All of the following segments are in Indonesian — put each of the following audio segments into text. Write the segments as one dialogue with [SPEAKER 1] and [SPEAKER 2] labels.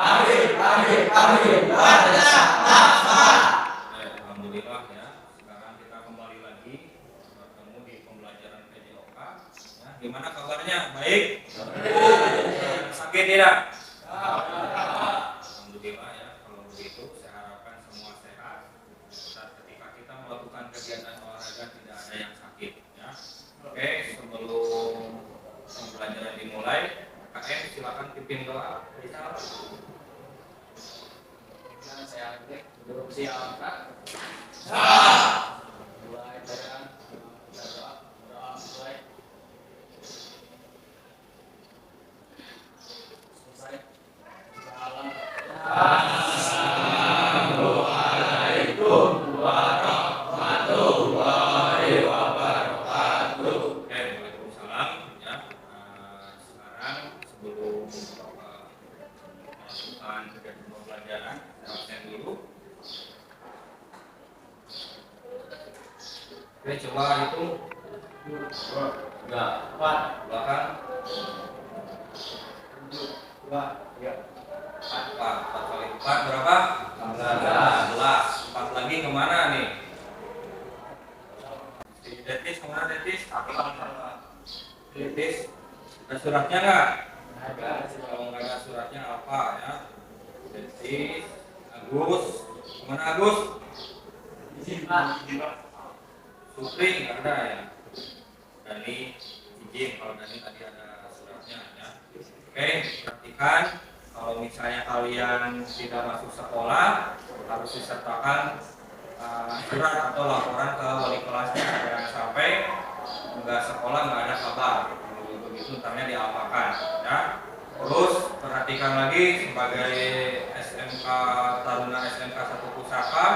[SPEAKER 1] Alhamdulillah ya. Sekarang kita kembali lagi bertemu di pembelajaran PJOK. Ya, gimana kabarnya? Baik? Sakit tidak? Alhamdulillah ya. Kalau begitu saya harapkan semua sehat. Dan ketika kita melakukan kegiatan olahraga tidak ada yang sakit. Ya. Oke, sebelum pembelajaran dimulai, KM silakan pimpin doa.
[SPEAKER 2] Saya duduk siap, Kak. Mulai bacaan, doa mulai. Selesai. Salam. Assalamualaikum warahmatullahi wabarakatuh.
[SPEAKER 1] Oke, waalaikumsalam. Ya, sekarang sebelum melakukan kegiatan pembelajaran, saya absen dulu. Oke, coba hitung. 2, 4, belakang. 4 kali 4 berapa? 14. 4 lagi kemana nih? Di Detis, kemana Detis? Detis, ada suratnya nggak? Kalau nggak ada suratnya apa ya? Detis, Agus, kemana Agus? Supri nggak ada ya? Dani, izin kalau Dani tadi ada suratnya ya. Oke, perhatikan kalau misalnya kalian tidak masuk sekolah harus disertakan surat atau laporan ke wali kelasnya. Jangan sampai nggak sekolah nggak ada kabar. Begitu ntarnya diapakan ya. Terus perhatikan lagi sebagai SMK Taruna SMK 1 Pusaka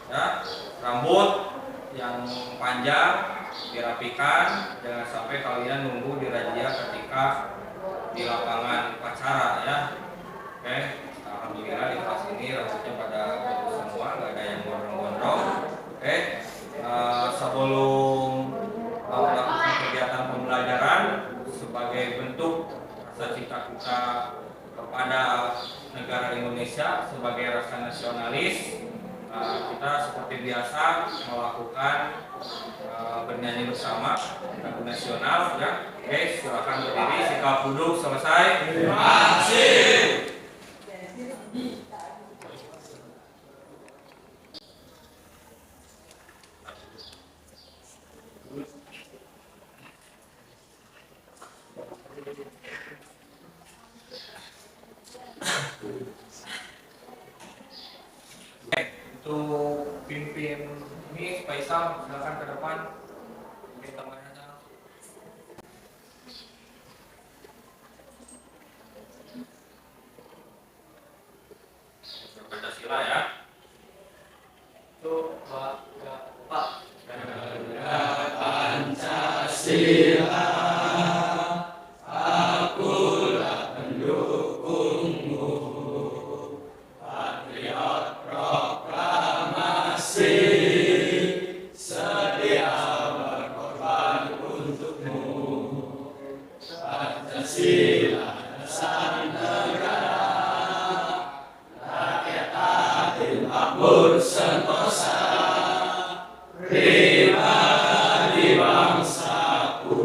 [SPEAKER 1] ya, rambut yang panjang dirapikan, jangan sampai kalian nunggu di razia ketika di lapangan upacara ya. Oke, alhamdulillah di kelas ini rambutnya pada bagus semua, nggak ada yang gondrong-gondrong. Oke, sebelum melakukan kegiatan pembelajaran sebagai bentuk rasa cinta kita kepada negara Indonesia sebagai rasa nasionalis, kita seperti biasa melakukan bernyanyi bersama lagu nasional ya. Oke, silakan berdiri, sikap duduk, selesai.
[SPEAKER 2] Terima kasih.
[SPEAKER 1] Untuk pimpin ini Faisal silakan ke depan. Pimpin temannya aja. Pancasila ya.
[SPEAKER 2] Tuh, Pak.
[SPEAKER 3] Pancasila, akulah pendukungmu, patriot proklamasi, sedia berkorban untukmu. Pancasila dasar negara, rakyat adil makmur sentosa, pribadi bangsaku.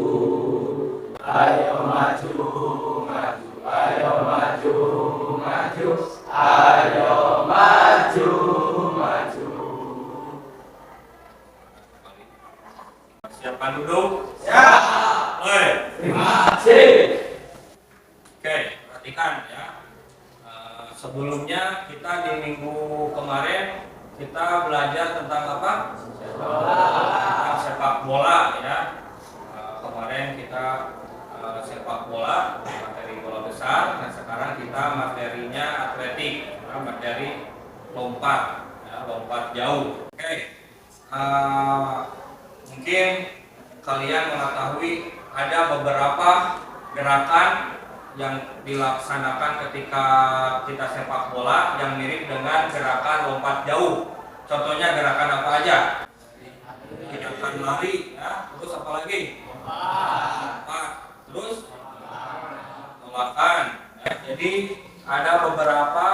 [SPEAKER 3] Ayo maju, maju, ayo maju, maju, ayo maju, maju.
[SPEAKER 1] Siapkan duduk.
[SPEAKER 3] Siap.
[SPEAKER 1] Oi.
[SPEAKER 3] Terima kasih.
[SPEAKER 1] Oke, perhatikan ya. Sebelumnya kita di minggu kemarin kita belajar tentang apa? Tentang sepak bola ya. Kemarin kita sepak bola, materi bola besar. Nah sekarang kita materinya atletik, materi lompat, ya, lompat jauh. Oke, mungkin kalian mengetahui ada beberapa gerakan yang dilaksanakan ketika kita sepak bola yang mirip dengan gerakan lompat jauh. Contohnya gerakan apa aja? Gerakan lari, ya. Terus apa lagi? Lompat. Terus tolakan. Ya, jadi ada beberapa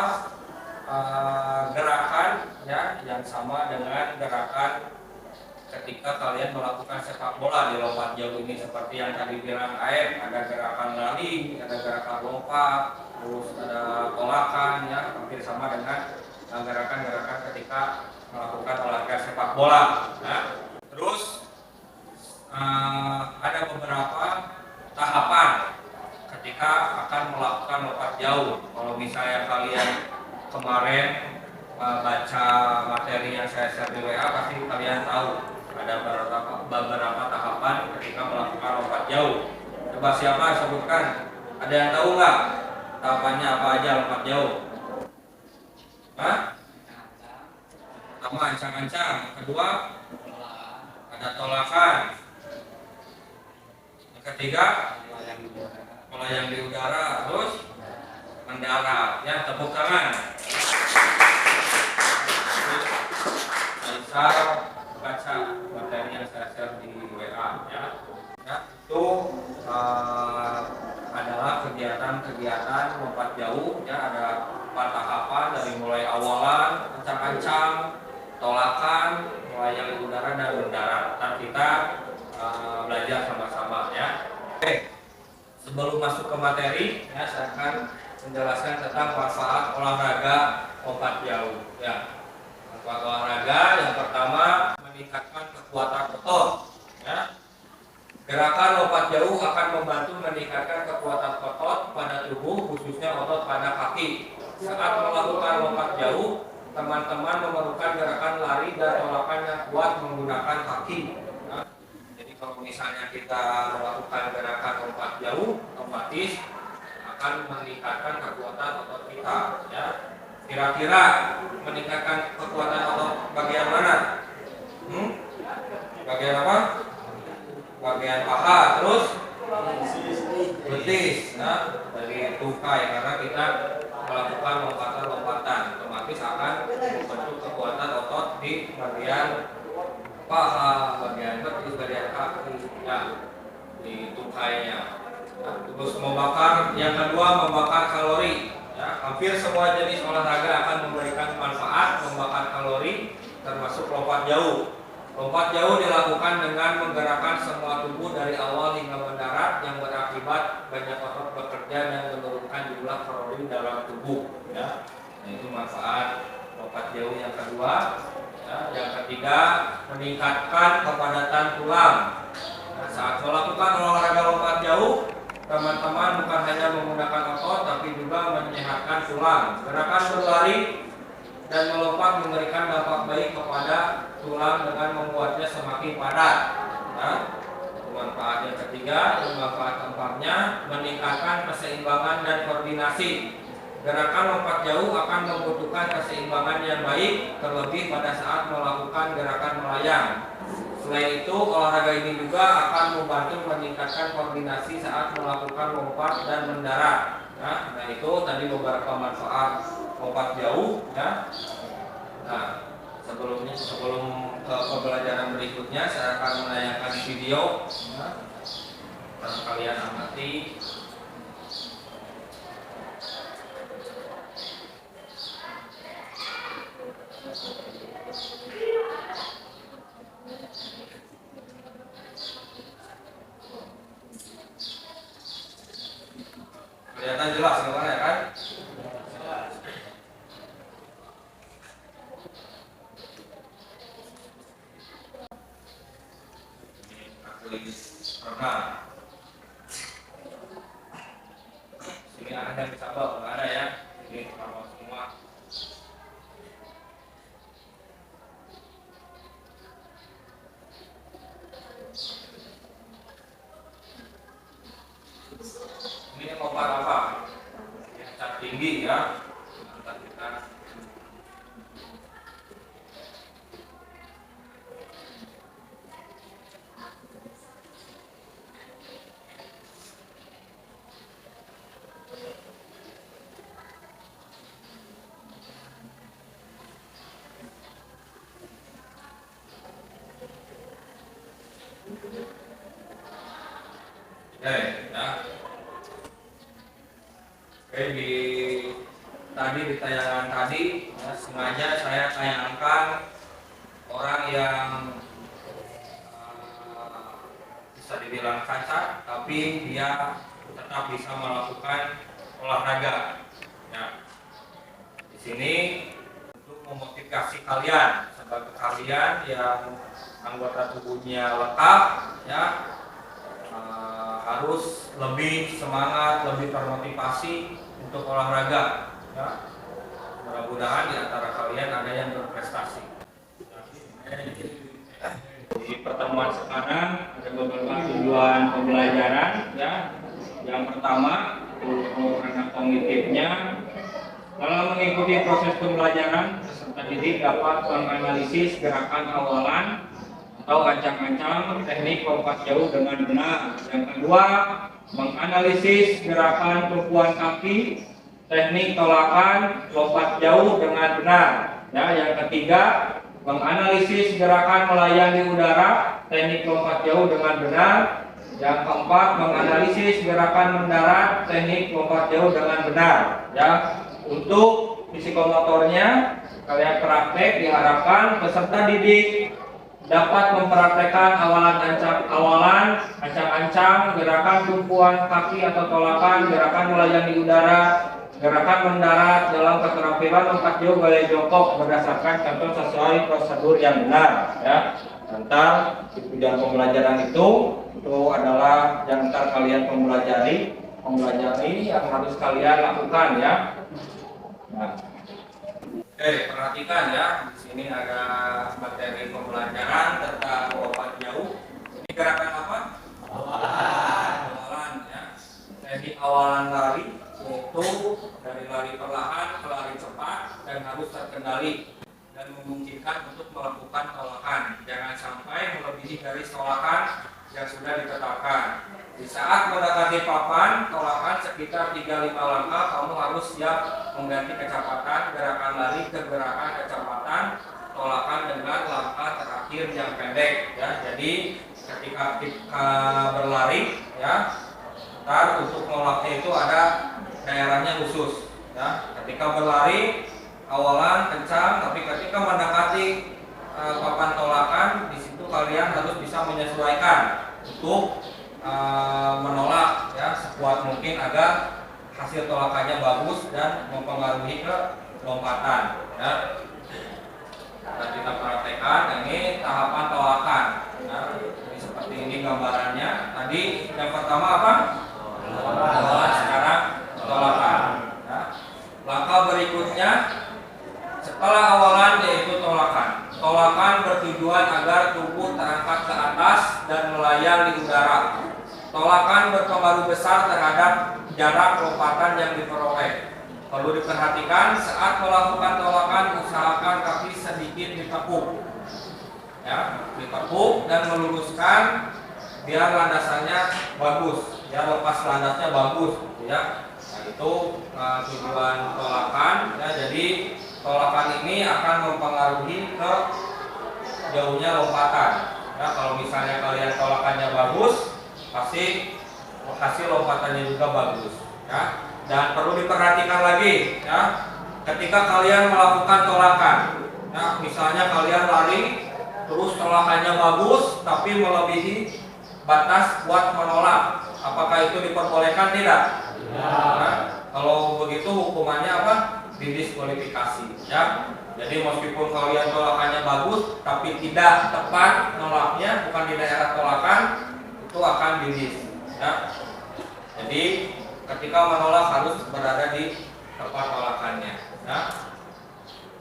[SPEAKER 1] gerakan ya yang sama dengan gerakan ketika kalian melakukan sepak bola di lompat jauh ini, seperti yang tadi bilang Aep, ada gerakan lari, ada gerakan lompat, terus ada tolakan ya, hampir sama dengan gerakan-gerakan ketika melakukan olahraga sepak bola ya. Terus ada beberapa tahapan ketika akan melakukan lompat jauh. Kalau misalnya kalian kemarin baca materi yang saya share di WA, pasti kalian tahu ada beberapa tahapan ketika melakukan lompat jauh. Coba siapa sebutkan? Ada yang tahu nggak tahapannya apa aja lompat jauh? Hah? Pertama ancang-ancang, kedua ada tolakan, yang ketiga melayang di udara, terus mendarat. Ya, tepuk tangan. Bisa baca materi yang saya share di WA ya. Ya, itu adalah kegiatan-kegiatan lompat jauh ya, ada 4 tahapan dari mulai awalan, ancang-ancang, tolakan, melayang di udara dan mendarat. Ntar kita belajar sama-sama ya. Oke. Sebelum masuk ke materi ya, saya akan menjelaskan tentang manfaat olahraga lompat jauh ya. Manfaat olahraga yang pertama, meningkatkan kekuatan otot ya. Gerakan lompat jauh akan membantu meningkatkan kekuatan otot pada tubuh, khususnya otot pada kaki. Saat melakukan lompat jauh, teman-teman memerlukan gerakan lari dan tolakan yang kuat menggunakan kaki ya. Jadi kalau misalnya kita melakukan gerakan lompat jauh, otomatis akan meningkatkan kekuatan otot kita ya. Kira-kira meningkatkan kekuatan otot bagian mana? Bagian apa? Bagian paha, terus betis ya, dari tungkai, karena kita melakukan lompatan-lompatan, otomatis akan membentuk kekuatan otot di bagian paha, bagian betis, bagian kaki ya, di tungkainya ya. Terus membakar, yang kedua membakar kalori ya. Hampir semua jenis olahraga akan memberikan manfaat membakar kalori, termasuk lompat jauh. Lompat jauh dilakukan dengan menggerakkan semua tubuh dari awal hingga mendarat, yang berakibat banyak otot bekerja dan menurunkan jumlah kalori dalam tubuh ya. Nah, itu manfaat lompat jauh yang kedua ya. Yang ketiga, meningkatkan kepadatan tulang. Nah, saat melakukan olahraga lompat jauh, teman-teman bukan hanya menggunakan otot tapi juga menyehatkan tulang. Gerakan berlari dan melompat memberikan dampak baik kepada tulang dengan membuatnya semakin padat ya. Manfaat yang ketiga, manfaat keempatnya, meningkatkan keseimbangan dan koordinasi. Gerakan lompat jauh akan membutuhkan keseimbangan yang baik, terlebih pada saat melakukan gerakan melayang. Selain itu, olahraga ini juga akan membantu meningkatkan koordinasi saat melakukan lompat dan mendarat ya. Nah, itu tadi beberapa manfaat lompat jauh ya. Nah, sebelum ke pembelajaran berikutnya, saya akan menayangkan video ya. Kalian amati. Kelihatan jelas gambarnya kan? Pernah. Sini ada yang bisa bawa, nggak ada ya? Ini kalau semua. Ini lompat apa? Yang tinggi ya. Kita di tayangan tadi ya, sengaja saya tayangkan orang yang bisa dibilang cacat, tapi dia tetap bisa melakukan olahraga. Ya. Di sini untuk memotivasi kalian sebagai kalian yang anggota tubuhnya lengkap, ya harus lebih semangat, lebih termotivasi untuk olahraga. Ya. Mudah-mudahan di antara kalian ada yang berprestasi. Di pertemuan sekarang ada beberapa tujuan pembelajaran. Ya. Yang pertama untuk anak kognitifnya, dalam mengikuti proses pembelajaran, peserta didik dapat menganalisis gerakan awalan atau ancang-ancang teknik lompat jauh dengan benar. Yang kedua, menganalisis gerakan tumpuan kaki, teknik tolakan lompat jauh dengan benar. Ya, yang ketiga, menganalisis gerakan melayang di udara, teknik lompat jauh dengan benar. Yang keempat, menganalisis gerakan mendarat, teknik lompat jauh dengan benar. Ya, untuk psikomotornya, kalian praktek diharapkan peserta didik dapat mempraktekkan awalan ancang-ancang, gerakan tumpuan kaki atau tolakan, gerakan melayang di udara, gerakan mendarat dalam keterampilan lompat jauh gaya jongkok berdasarkan contoh sesuai prosedur yang benar. Ya. Tentang tujuan pembelajaran itu adalah yang ntar kalian mempelajari yang harus kalian lakukan ya. Nah. Oke, perhatikan ya. Di sini ada materi pembelajaran tentang lompat jauh. Ini gerakan apa? Awalan ya. Teknik awalan lari yaitu dari lari perlahan ke lari cepat dan harus terkendali dan memungkinkan untuk melakukan tolakan. Jangan sampai melebihi garis tolakan yang sudah ditetapkan. Di saat mendekati papan tolakan sekitar 3-5 langkah, kamu harus siap mengganti kecepatan gerakan lari ke gerakan kecepatan tolakan dengan langkah terakhir yang pendek. Ya, jadi ketika kita berlari, ya, ntar untuk nolaknya itu ada daerahnya khusus. Ya, ketika berlari awalan kencang, tapi ketika mendekati papan tolakan, di situ kalian harus bisa menyesuaikan untuk menolak ya sekuat mungkin agar hasil tolakannya bagus dan mempengaruhi ke lompatan. Ya. Dan kita praktekkan ini tahapan tolakan. Nah, ini seperti ini gambarannya. Tadi yang pertama apa? Awalan, sekarang tolakan. Ya. Langkah berikutnya setelah awalan yaitu tolakan. Tolakan bertujuan agar tubuh terangkat ke atas dan melayang di udara. Tolakan berpengaruh besar terhadap jarak lompatan yang diperoleh. Perlu diperhatikan saat melakukan tolakan, usahakan kaki sedikit ditekuk, ya, ditekuk dan meluruskan biar landasannya bagus, ya, lepas landasnya bagus, ya. Nah, itu tujuan tolakan. Ya, jadi tolakan ini akan mempengaruhi ke jauhnya lompatan. Ya, kalau misalnya kalian tolakannya bagus, pasti hasil lompatannya juga bagus. Ya. Dan perlu diperhatikan lagi, ya, ketika kalian melakukan tolakan, ya, misalnya kalian lari, terus tolakannya bagus, tapi melebihi batas buat menolak, apakah itu diperbolehkan tidak? Ya. Nah, kalau begitu hukumannya apa? Didiskualifikasi. Ya. Jadi meskipun kalian tolakannya bagus, tapi tidak tepat nolaknya, bukan di daerah tolakan, itu akan didis. Ya. Jadi ketika menolak harus berada di tempat tolakannya. Ya.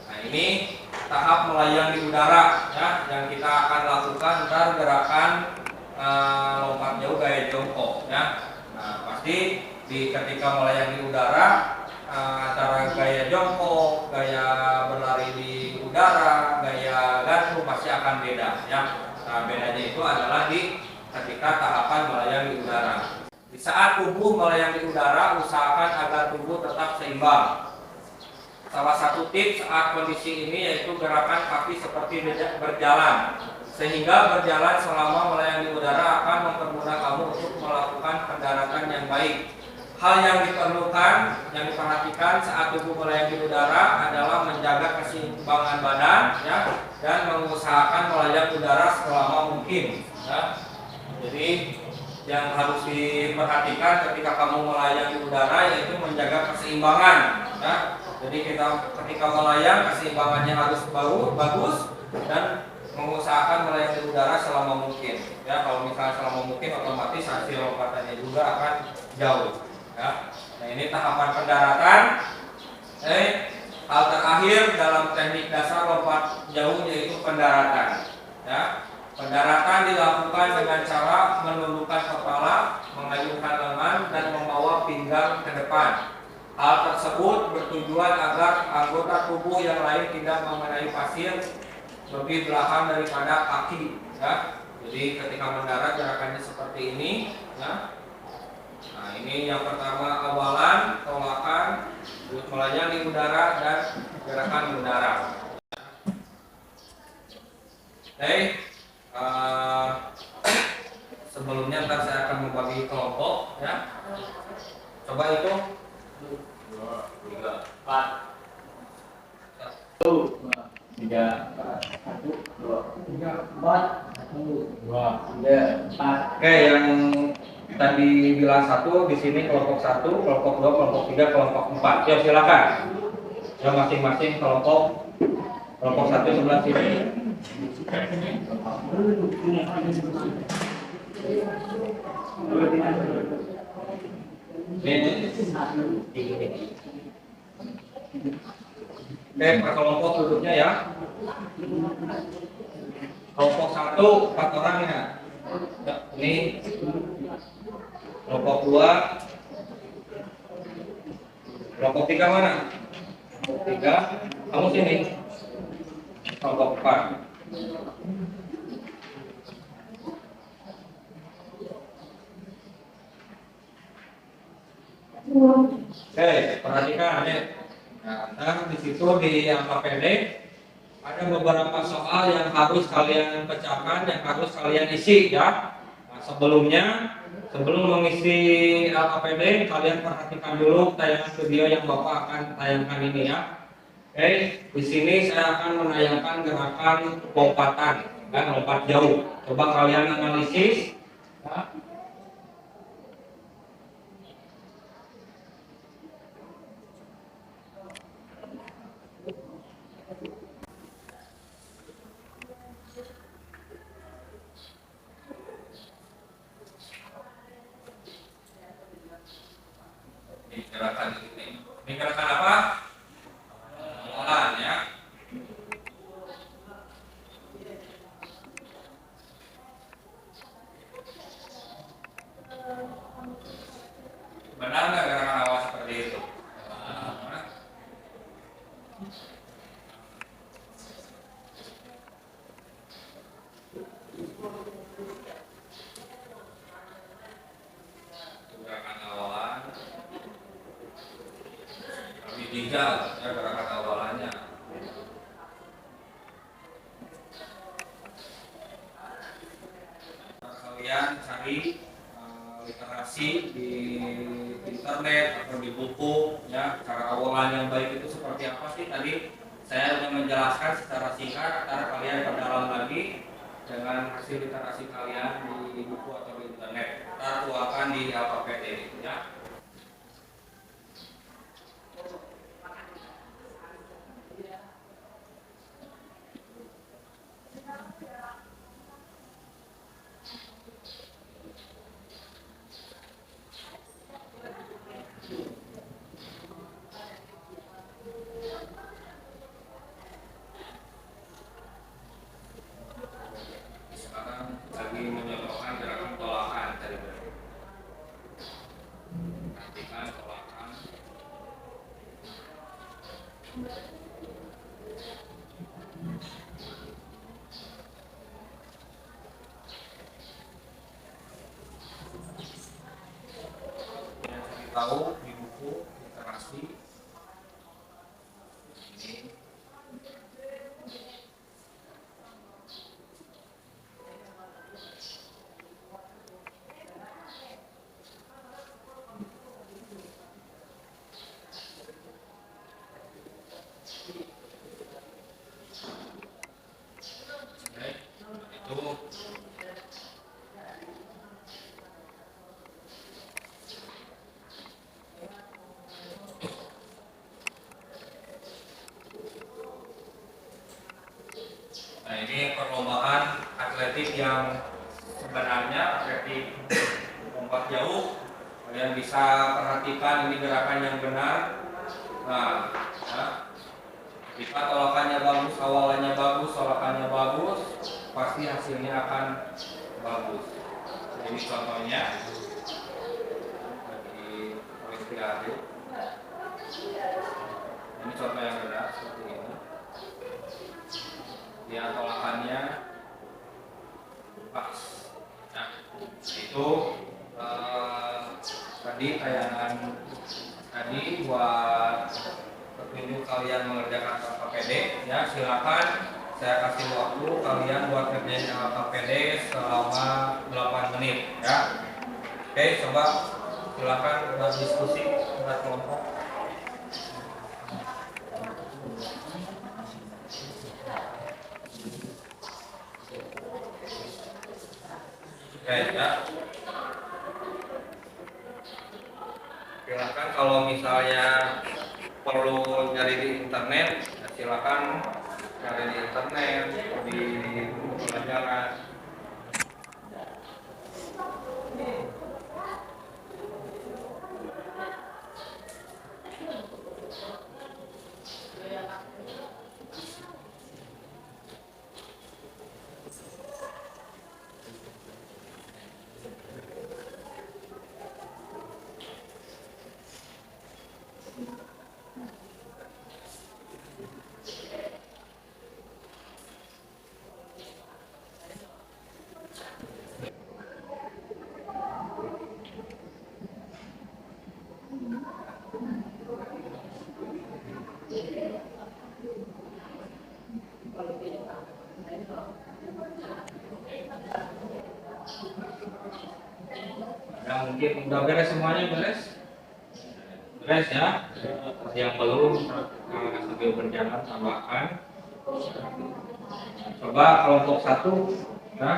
[SPEAKER 1] Nah, ini tahap melayang di udara, ya, yang kita akan lakukan ntar gerakan lompat jauh gaya jongkok. Ya. Nah, pasti ketika melayang di udara antara gaya jongkok, gaya berlari di udara, gaya gantung pasti akan beda. Ya. Nah, bedanya itu adalah di ketika tahapan melayang di udara. Di saat tubuh melayang di udara, usahakan agar tubuh tetap seimbang. Salah satu tips saat kondisi ini yaitu gerakan kaki seperti berjalan, sehingga berjalan selama melayang di udara akan mempermudah kamu untuk melakukan pendaratan yang baik. hal yang diperlukan, yang diperhatikan saat tubuh melayang di udara adalah menjaga keseimbangan badan, ya, dan mengusahakan melayang udara selama mungkin. Ya. Jadi yang harus diperhatikan ketika kamu melayang di udara yaitu menjaga keseimbangan. Ya. Jadi kita ketika melayang keseimbangannya harus bagus dan mengusahakan melayang di udara selama mungkin. Ya, kalau misalnya selama mungkin otomatis hasil lompatannya juga akan jauh. Ya. Nah, ini tahapan pendaratan. Hal terakhir dalam teknik dasar lompat jauh yaitu pendaratan. Ya. Pendaratan dilakukan dengan cara menundukkan kepala, mengayunkan lengan, dan membawa pinggang ke depan. Hal tersebut bertujuan agar anggota tubuh yang lain tidak mengenai pasir lebih belakang daripada kaki. Ya. Jadi ketika mendarat gerakannya seperti ini. Ya. Nah, ini yang pertama awalan, tolakan, melayang di udara, dan gerakan mendarat. Sebelumnya ntar saya akan membagi kelompok, ya. Coba itu 2, 3, 4,
[SPEAKER 3] 1, 3, 1, 2, 3, 4, 1, 2, 3, 4.
[SPEAKER 1] Oke, yang tadi bilang 1 di sini kelompok 1, kelompok 2, kelompok 3, kelompok 4. Ya silakan. Ya masing-masing kelompok 1 sebelah sini. Oke, per kelompok duduknya ya. Kelompok 1 4 orang ya. Ini kelompok 2. Kelompok 3 mana? Kelompok 3. Kamu sini. Kelompok 4. Oke, perhatikan ya. Nah, di situ di angka pendek ada beberapa soal yang harus kalian pecahkan, yang harus kalian isi ya. Nah, sebelum mengisi angka pendek, kalian perhatikan dulu tayangan video yang Bapak akan tayangkan ini ya. Oke, di sini saya akan menayangkan gerakan lompatan, kan, lompat jauh. Coba kalian analisis. Ya. Ini gerakan apa? Awalan ya. Benar nggak gerakan awal seperti itu? Gerakan awalan lebih tinggal ya gerakan awalannya. Kalian cari literasi di internet atau di buku ya, cara awalan yang baik itu seperti apa sih. Tadi saya sudah menjelaskan secara singkat, antara kalian perdalam lagi dengan hasil literasi kalian di buku atau di internet. Kita tuakan di LKPD ya. Sekarang lagi menyontohkan gerakan tolakan tadi. Perhatikan tolakan. Yang cari tahu di buku literasi ini. Nah, ini perlombaan atletik yang sebenarnya atletik lompat jauh. Kalian bisa perhatikan ini gerakan yang benar. Nah, ya. Jika tolakannya bagus, awalannya bagus, tolakannya bagus, pasti hasilnya akan bagus. Ini contohnya bagi Olimpiade. Ini contoh yang benar seperti ini. Dia tolakannya pas. Nah, itu tadi tayangan tadi buat petunjuk kalian mengerjakan KPD. Ya, silakan saya kasih waktu kalian buat kerjain KPD selama 8 menit. Ya, oke, coba silakan buat diskusi buat kelompok. Oke, ya. Silakan kalau misalnya perlu nyari di internet, ya silakan cari di internet, di buku pelajaran. Ya, mungkin udah beres semuanya, beres? Beres ya. Yang belum sambil berjalan tambahkan. Coba kelompok 1 ya.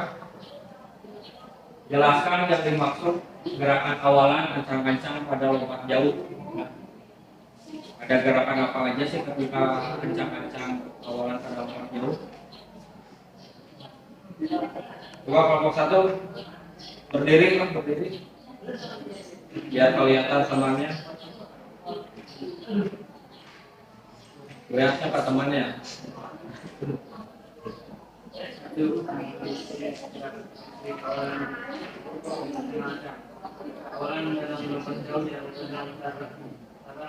[SPEAKER 1] Jelaskan yang dimaksud gerakan awalan ancang-ancang pada lompat jauh. Ada gerakan apa aja sih ketika ancang-ancang awalan pada lompat jauh? Coba kelompok 1 berdiri, berdiri. Biar kelihatan temannya. Lihat siapa temannya.
[SPEAKER 3] Awalan dalam lompat jauh yang sedang karena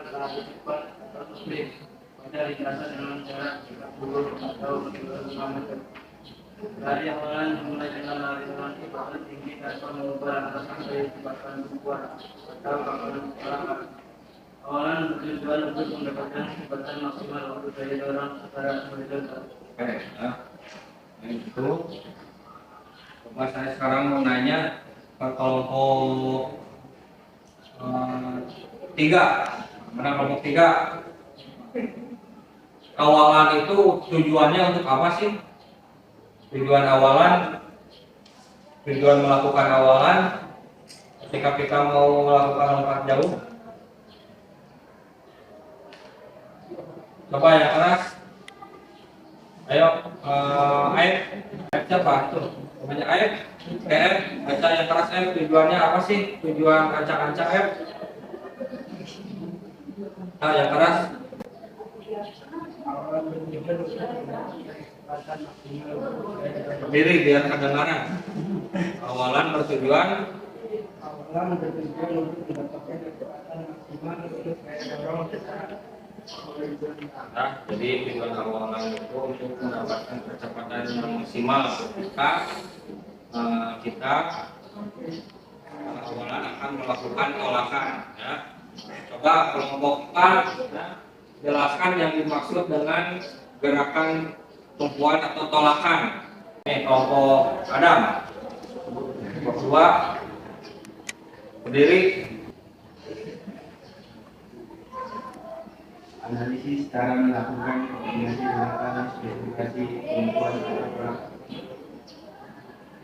[SPEAKER 3] lari cepat 100 feet pada dikasar dengan jarak 30 atau 25 meter. Lari awalan dimulai dengan lari dengan kecepatan tinggi tanpa mengubah langkah sampai kecepatan berbuah atau awalan perlahan. Awalan bertujuan untuk mendapatkan kecepatan maksimal untuk daya dorong secara horizontal.
[SPEAKER 1] Oke, nah itu. Coba saya sekarang mau nanya ke kelompok 3. Mana kelompok 3? Awalan itu tujuannya untuk apa sih? Tujuan awalan, tujuan melakukan awalan ketika kita mau melakukan lompat jauh. Coba yang keras. Ayo, Aib siapa tuh? Namanya Aib. F, baca yang keras F. Tujuannya apa sih? Tujuan ancang-ancang F. Nah, yang keras. Berdiri biar kedengaran. Awalan bertujuan
[SPEAKER 3] untuk mendapatkan kecepatan maksimal untuk daya dorong secara
[SPEAKER 1] Nah, jadi tujuan awalan itu untuk mendapatkan kecepatan yang maksimal ketika kita awalan akan melakukan tolakan. Ya. Coba kelompok 4 ya, jelaskan yang dimaksud dengan gerakan tumpuan atau tolakan. Kelompok Adam, kelompok 2 berdiri.
[SPEAKER 3] analisis cara melakukan kombinasi gerakan spesifikasi tumpuan atau tolakan.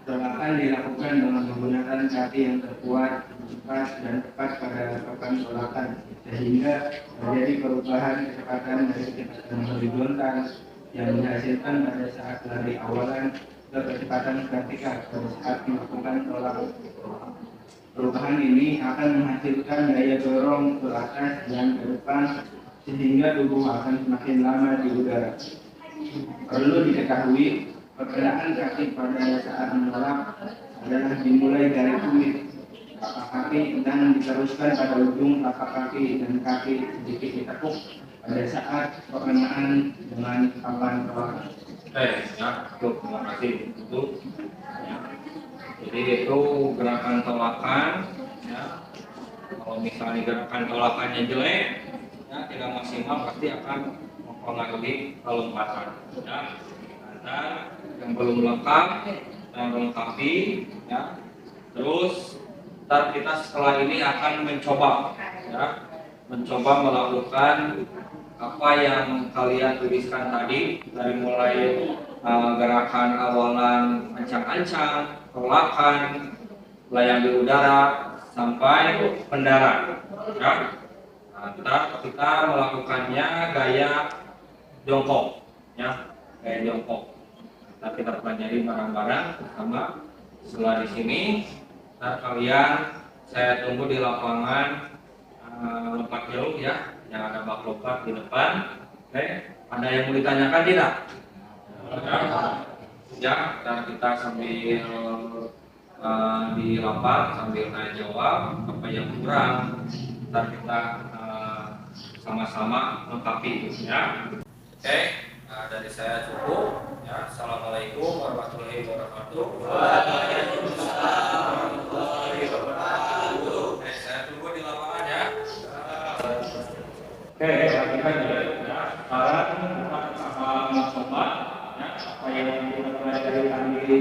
[SPEAKER 3] Tolakan dilakukan dengan menggunakan kaki yang terkuat, cepat dan tepat pada papan tolakan sehingga terjadi perubahan kecepatan dari kecepatan horizontal yang dihasilkan pada saat lari awalan kecepatan vertikal pada saat melakukan tolak. Perubahan ini akan menghasilkan daya dorong ke atas dan ke depan sehingga tubuh akan semakin lama di udara. Perlu diketahui, pergerakan kaki pada saat menolak adalah dimulai dari kulit telapak kaki dan diteruskan pada ujung telapak kaki dan kaki sedikit ditekuk pada saat perkenaan dengan papan tolak.
[SPEAKER 1] Ya, cukup, terima kasih. Itu, ya. Jadi itu gerakan tolakan, ya. Kalau misalnya gerakan tolakannya jelek, ya, tidak maksimal, pasti akan mempengaruhi kelompatan. Ya. Dan yang belum lengkap, yang melengkapi, ya. Terus ntar kita setelah ini akan mencoba, ya, mencoba melakukan apa yang kalian tuliskan tadi, dari mulai gerakan awalan ancang-ancang, tolakan, layang di udara, sampai pendarat. Ya. Nah, ntar kita melakukannya gaya jongkok, ya, gaya jongkok. Ntar kita pelajari bareng-bareng bersama. Setelah di sini, ntar kalian saya tunggu di lapangan lompat jauh, ya, yang ada bak lompat di depan. Oke, ada yang mau ditanyakan tidak? Ya, dan kita sambil di lapak sambil tanya jawab apa yang kurang, dan kita sama-sama lengkapi, ya. Oke, dari saya cukup. Ya, assalamualaikum warahmatullahi wabarakatuh.
[SPEAKER 2] Waalaikumsalam warahmatullahi wabarakatuh.
[SPEAKER 1] Saya tunggu di lapangan, ya. Oke, kita ya. Sekarang kita sama mencoba, ya, apa yang kita pelajari di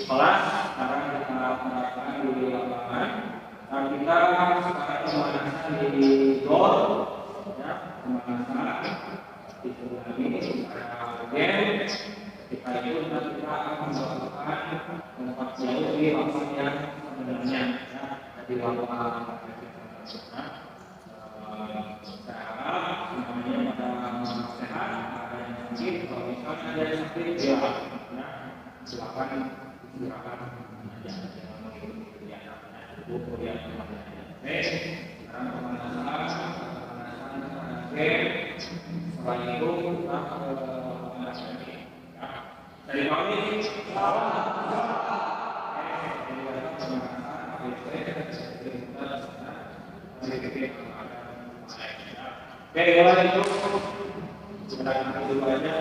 [SPEAKER 1] kelas, sekarang kita terapkan di lapangan. Dan kita sekarang pemanasan di gor, ya, pemanasan di sini game. Kita itu nanti kita akan melakukan lompat jauh di lapangan yang sebenarnya, ya, di lapangan. Saya harap semuanya pada sehat, ada yang sakit, kalau misalnya ada yang sakit, ya, silakan istirahat aja. Sekarang pemanasan. Setelah itu kita pemanasan ini. Dari kami, oke, mulai itu sudah dulu aja.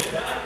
[SPEAKER 1] Belakang.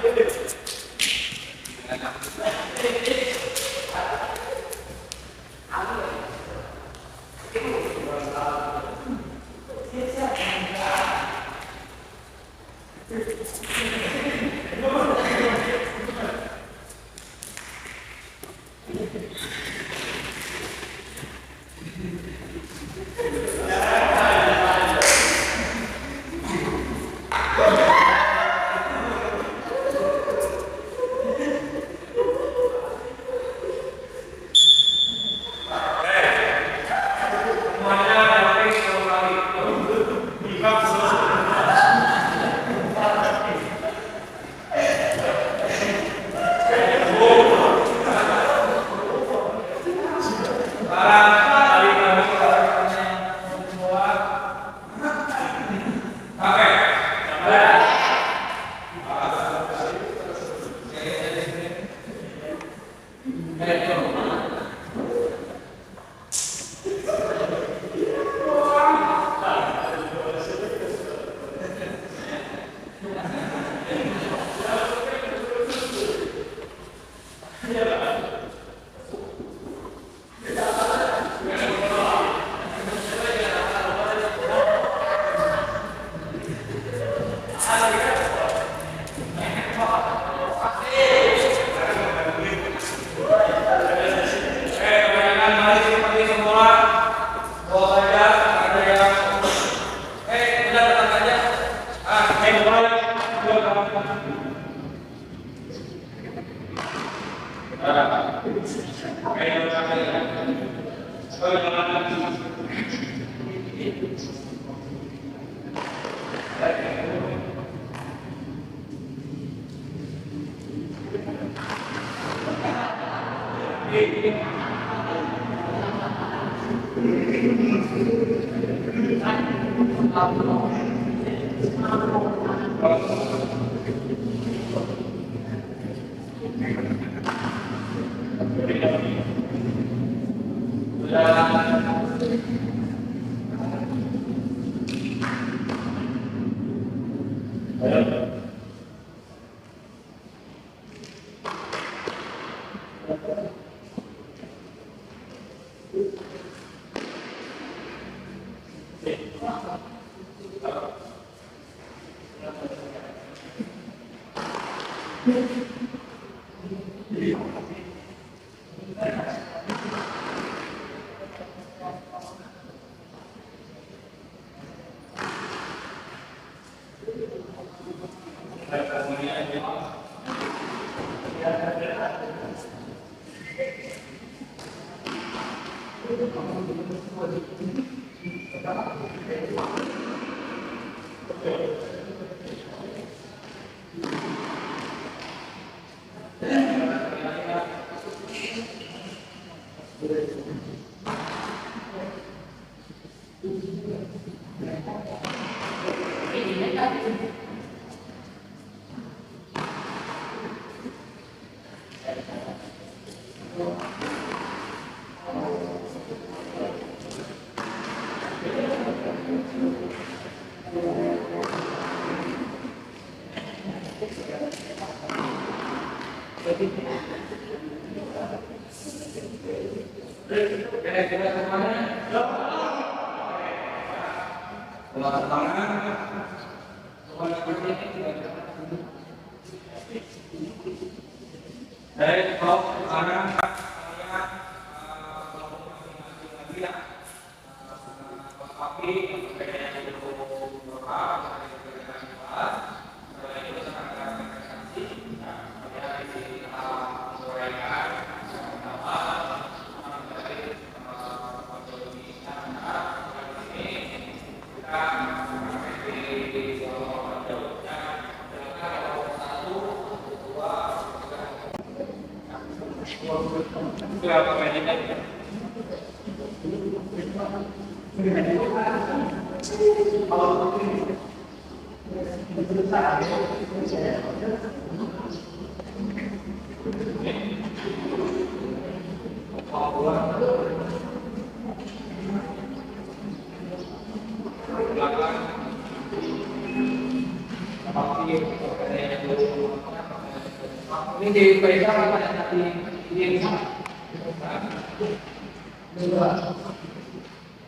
[SPEAKER 1] Ini dipegang apa ya? Di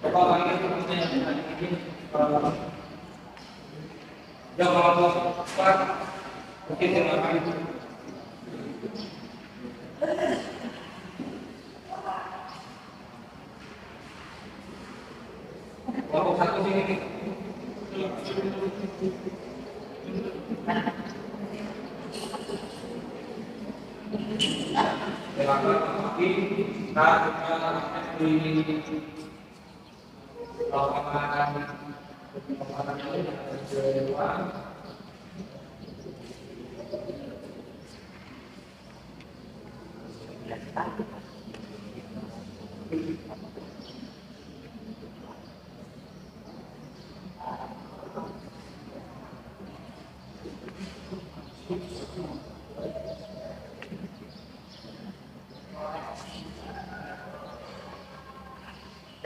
[SPEAKER 1] coba lagi itu jawab mungkin silakan. Kelompok satu sini. Silakan lagi kita di lapangan kedua.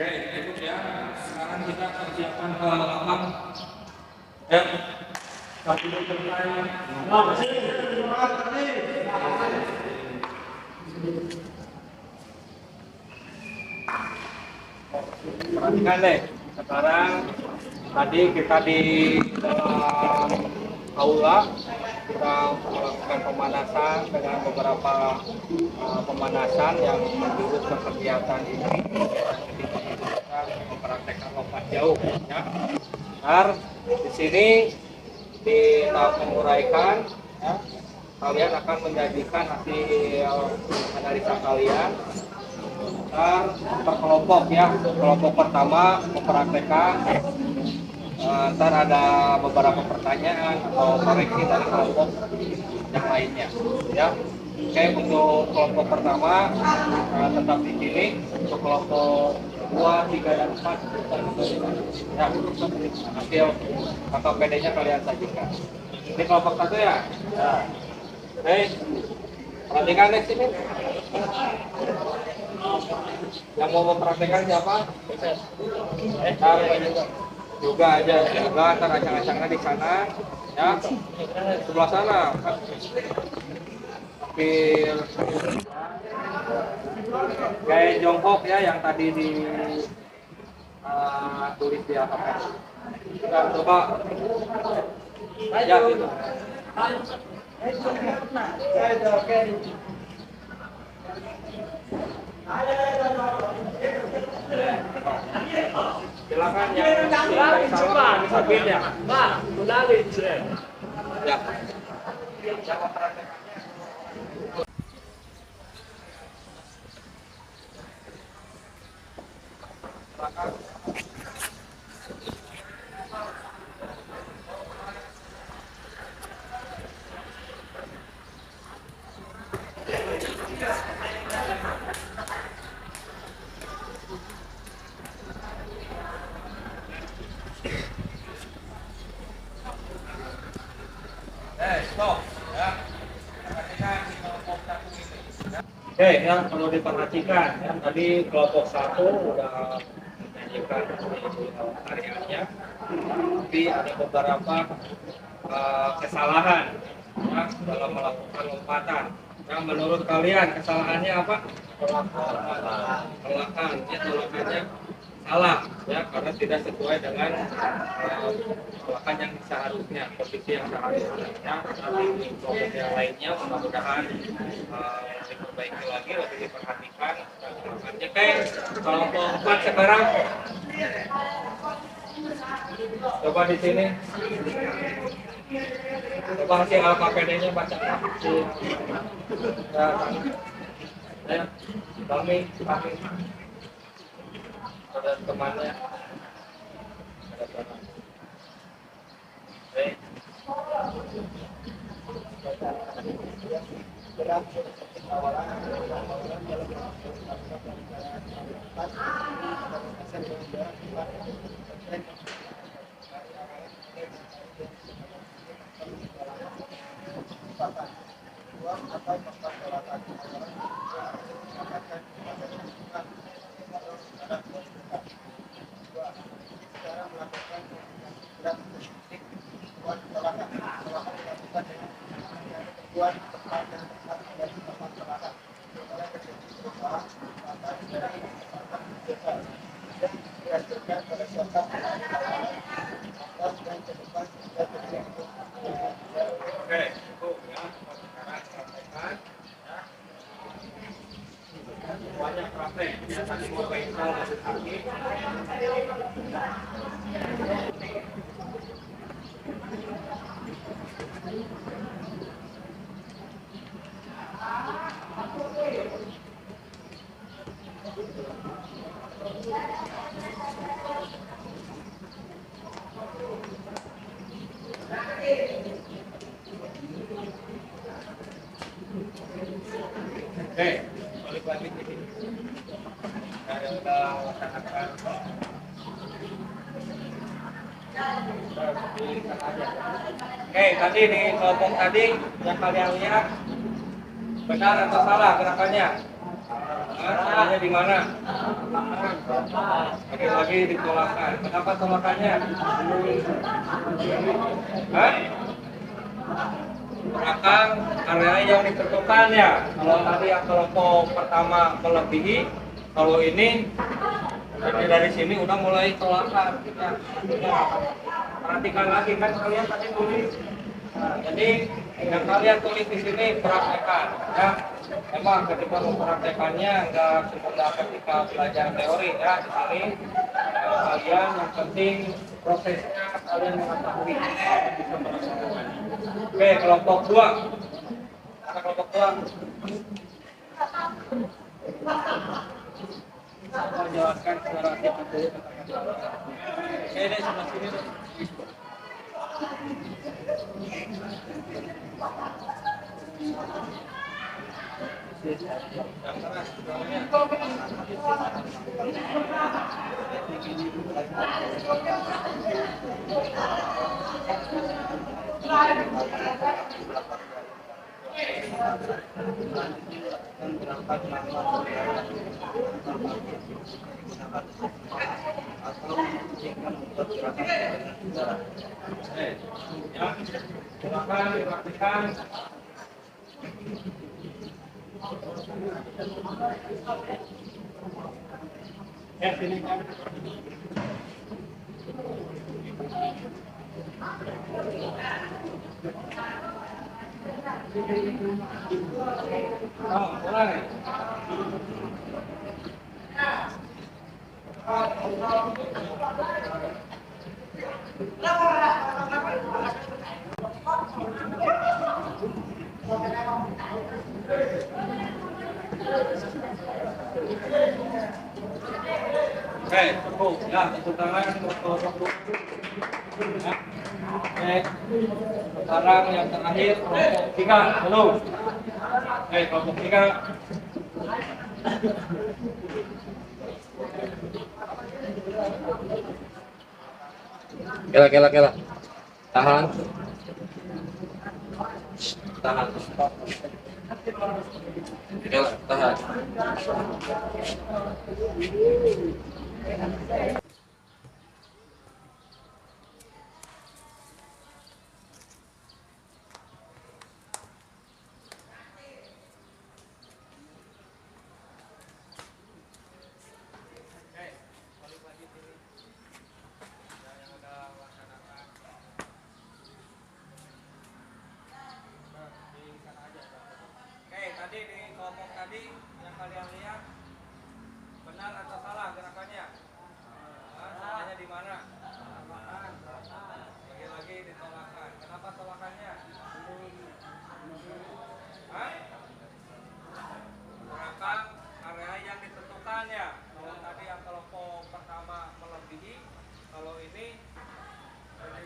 [SPEAKER 1] Oke, itu ya. Sekarang kita persiapan ke lapang. Ya, satu selesai. Perhatikan deh. Sekarang tadi kita di dalam aula kita melakukan pemanasan dengan beberapa pemanasan yang menjurus ke kegiatan ini. Kita mempraktekkan lompat jauh, ya. Nah, di sini di tahap menguraikan, ya, kalian akan menjanjikan hasil analisa kalian. Ntar kelompok ya, kelompok pertama mempraktekkan. Ntar ada beberapa pertanyaan atau koreksi dari kelompok yang lainnya, ya. Oke, untuk kelompok pertama tetap di sini. Untuk kelompok 2, 3, dan 4 ya, hasil atau PD-nya kalian sajikan. Ini kelompok 1 ya. Oke, perhatikan di sini. Yang mau mempraktekkan siapa? Juga aja, juga ntar acang-acangnya di sana, ya, sebelah sana. Gaya jongkok ya yang tadi di tulis di alfabet. Kita coba aja gitu. Silakan yang salah bisa ya.
[SPEAKER 2] Pak, ulangi.
[SPEAKER 1] Ya. Stop, ya. Perhatikan di kelompok 1 ini. Ya. Oke, yang perlu diperhatikan ya, tadi kelompok 1 udah menyanyikan karyanya, tapi ada beberapa kesalahan ya, dalam melakukan lompatan. Yang menurut kalian kesalahannya apa? Tolakan, ya, tolakannya salah ya, karena tidak sesuai dengan tolakan yang seharusnya, posisi yang seharusnya. Nanti di kelompok yang lainnya mudah-mudahan diperbaiki lagi, lebih diperhatikan tolakannya. Kayak kelompok 4 sekarang, coba di sini, coba hasil LKPD-nya baca. Ya, kami ada temannya, ada teman. Oke, cukup ya. Sekarang praktekkan ya. Semuanya praktek. Ya, tadi mau pencil masuk kaki. Oke, balik lagi ke sini. Saya udah laksanakan. Oke, tadi nih kelompok tadi yang kalian lihat benar atau salah gerakannya? Salahnya di mana? Lagi ditolakkan. Kenapa tolakannya? Hah? Belakang area yang ditentukan ya. Kalau tadi yang kelompok pertama melebihi, kalau ini dari sini udah mulai tolakan. Ya. Perhatikan lagi kan kalian tadi tulis. Nah, jadi yang kalian tulis di sini praktekan. Ya. Emang ketika mempraktekannya nggak semudah ketika belajar teori ya di sini. Kalian yang penting prosesnya kalian mengetahui bisa melaksanakannya. Oke, kelompok 2. Ada kelompok 2. Saya jelaskan secara singkat dulu tentang masalah. Oke, deh sebelah sini deh. Yang keras, bawahnya. Ya, silakan dipraktikkan. Ya, sini kan. Oh, mulai. Oke, cukup. Ya, tepuk tangan untuk kelompok 2. Ya. Oke, sekarang yang terakhir kelompok 3 dulu. Oke, kelompok 3.
[SPEAKER 2] Kela. Tahan. Tahan. Kela, tahan.
[SPEAKER 1] Tadi di kelompok tadi yang kalian lihat benar atau salah gerakannya? Salahnya di mana? Lagi-lagi ditolakkan. Kenapa tolakannya? Hah? Gerakan area yang ditentukan ya. Kalau tadi yang kelompok pertama melebihi, kalau ini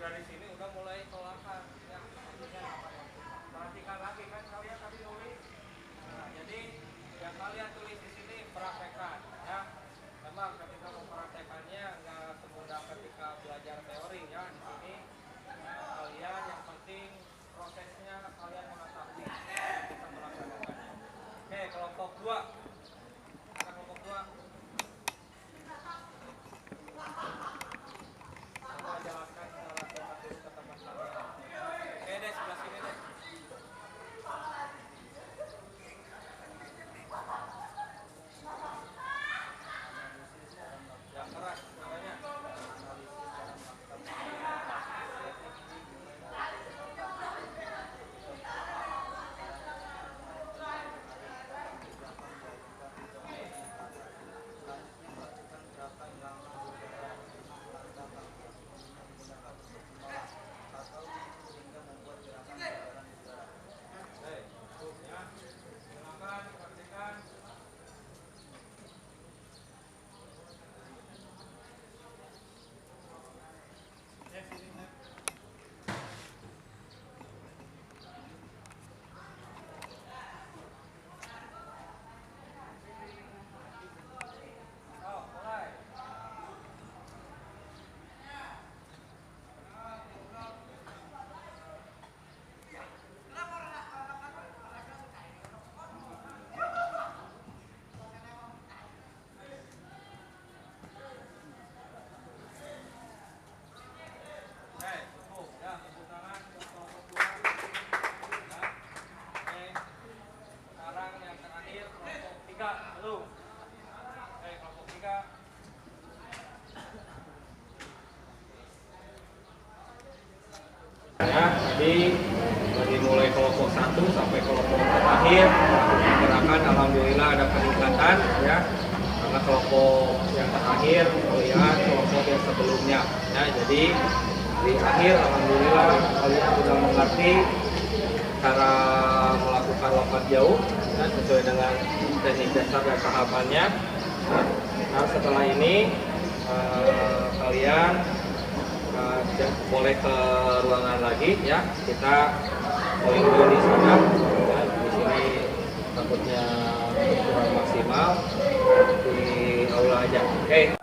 [SPEAKER 1] dari sini udah mulai tolakan. Ya, perhatikan lagi kan kalian tadi nulis. Nah, jadi yang kalian tulis di sini praktekkan ya. Memang ketika mempraktekannya nggak semudah ketika belajar teori ya di sini. Kalian yang penting prosesnya kalian mengetahui bisa melaksanakannya. Oke, kelompok 2. Ada kelompok 2. Saya jelaskan secara singkat dulu ke teman kalian. Oke deh, sebelah sini deh. sampai kelompok terakhir gerakan alhamdulillah ada peningkatan ya, karena kelompok yang terakhir melihat kelompok yang sebelumnya ya. Jadi di akhir alhamdulillah kalian sudah mengerti cara melakukan lompat jauh ya, sesuai dengan teknik dasar dan tahapannya. Nah setelah ini kalian boleh ke ruangan lagi ya, kita poin dulu di sana ya. Di sini takutnya kurang maksimal, di aula aja. Oke.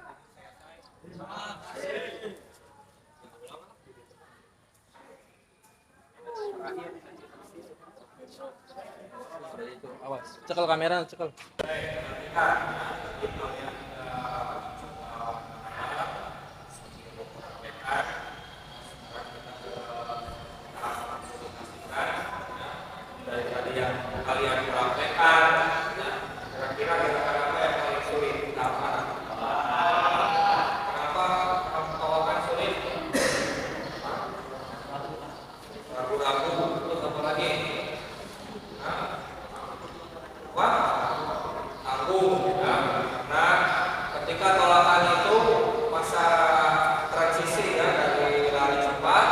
[SPEAKER 2] Awas, cekel kamera, cekel.
[SPEAKER 1] Dari tadi yang kalian praktekkan, kira-kira gerakan apa yang paling sulit? Kenapa tawakan sulit? Ragu-ragu, terus apa lagi? Wah, tanggung ya. Nah, ketika tolakan itu masa transisi ya, dari lari cepat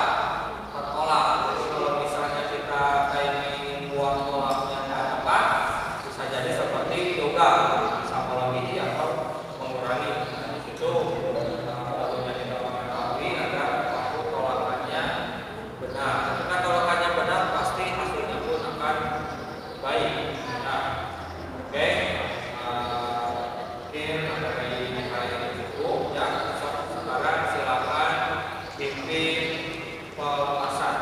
[SPEAKER 1] ke tolak. Jadi kalau misalnya kita ingin buang tolaknya ke depan, bisa jadi seperti yoga, bisa melebihi atau mengurangi. Nah, di situ perlunya kita mengetahui agar waktu tolakannya benar. Ketika tolakannya benar, pasti hasilnya pun akan baik. Nah, oke, mungkin ada yang cukup ya. Sekarang silakan pimpin pelepasan.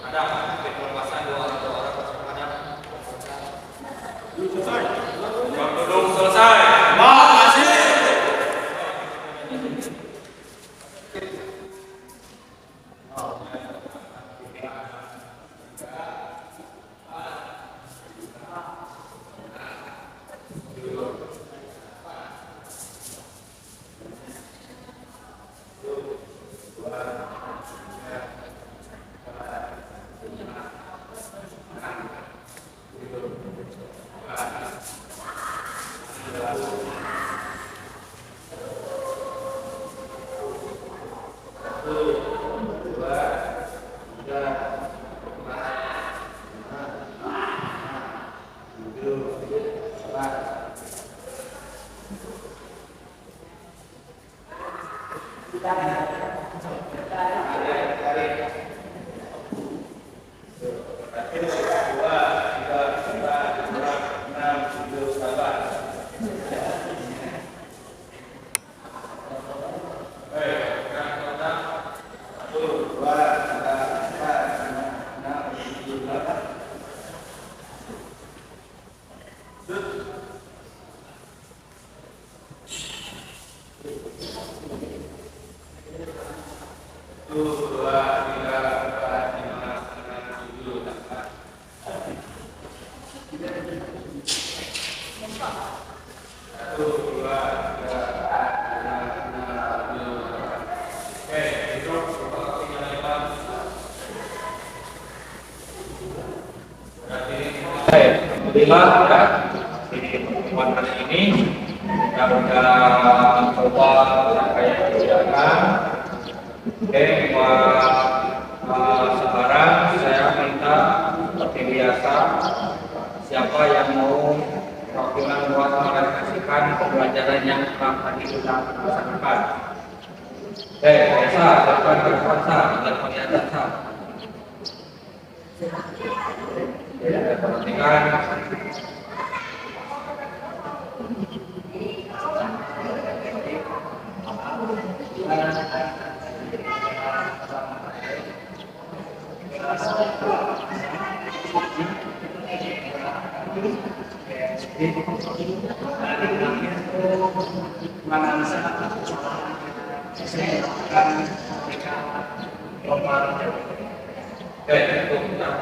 [SPEAKER 1] Ada pimpin pelepasan dua orang bersama. Belum selesai. Masih. Alhamdulillah ya, di pertemuan hari ini kita sudah coba rangkaian kegiatan. Oke, sekarang saya minta seperti biasa, siapa yang mau perwakilan buat merealisasikan pembelajaran yang telah tadi kita laksanakan. Oke, biasa, silakan berkuasa dan penglihatan sah. Perhatikan.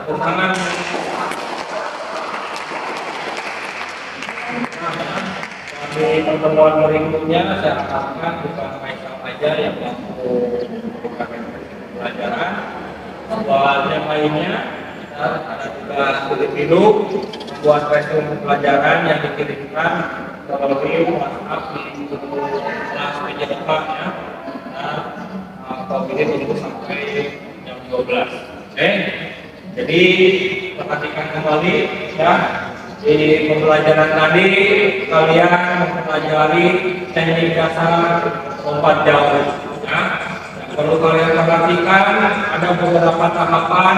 [SPEAKER 1] Tangan. Di pertemuan berikutnya saya akan bukan Faisal aja yang mampu memberikan pelajaran, buat yang lainnya ada juga bilik minum, buat resume pelajaran yang dikirimkan melalui WhatsApp di kelas meja depan ya. Nah, kalau ini tunggu sampai jam 12. Oke. Jadi perhatikan kembali ya. Di pembelajaran tadi kalian mempelajari teknik dasar lompat jauh ya. Yang perlu kalian perhatikan ada beberapa tahapan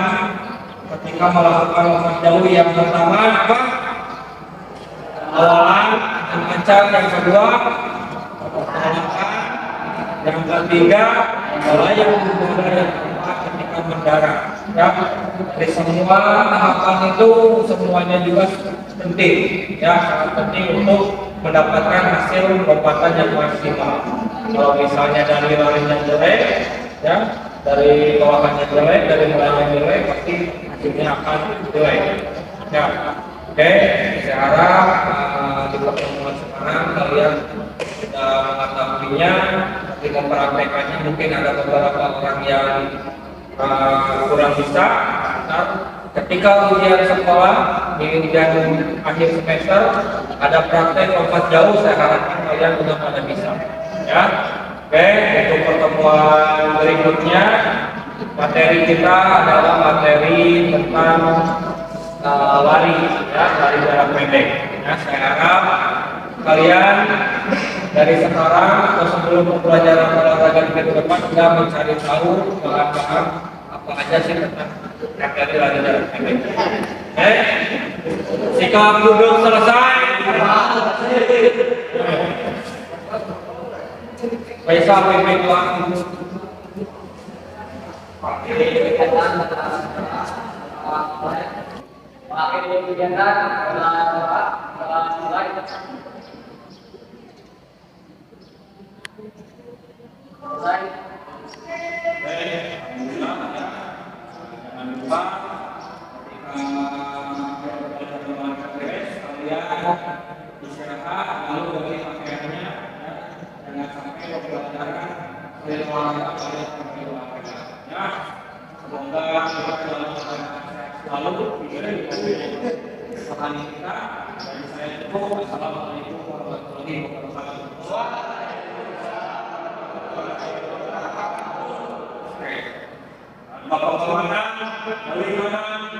[SPEAKER 1] ketika melakukan lompat jauh. Yang pertama apa? Awalan, ancang. Yang kedua penolakan. Yang ketiga adalah yang keempat ketika mendarat ya. Dari semua tahapan itu semuanya juga penting ya, sangat penting untuk mendapatkan hasil lompatan yang maksimal. Kalau misalnya dari larinya jelek ya, dari bawahannya jelek, dari mulainya jelek, pasti hasilnya akan jelek ya. Oke, saya harap di pertemuan sekarang kalian sudah mengetahuinya, tapi mempraktekannya. Mungkin ada beberapa orang yang kurang bisa. Ketika ujian sekolah di ujian akhir semester ada praktek lompat jauh, saya harapkan kalian sudah pada bisa ya. Oke, untuk pertemuan berikutnya materi kita adalah materi tentang lari ya, lari jarak pendek ya. Saya harap kalian dari sekarang atau sebelum pembelajaran olahraga minggu depan sudah mencari tahu bahan-bahan apa aja sih tentang materi lari jarak pendek. Sikap duduk selesai. Bisa pimpin waktu. Jangan lupa istirahat lalu ganti pakaiannya ya. Jangan sampai pembelajaran kalian ya. Semoga kita dalam selalu pikiran rohani kita. Dan saya tutup. Assalamualaikum warahmatullahi wabarakatuh. Bapak Komandan, dari kanan,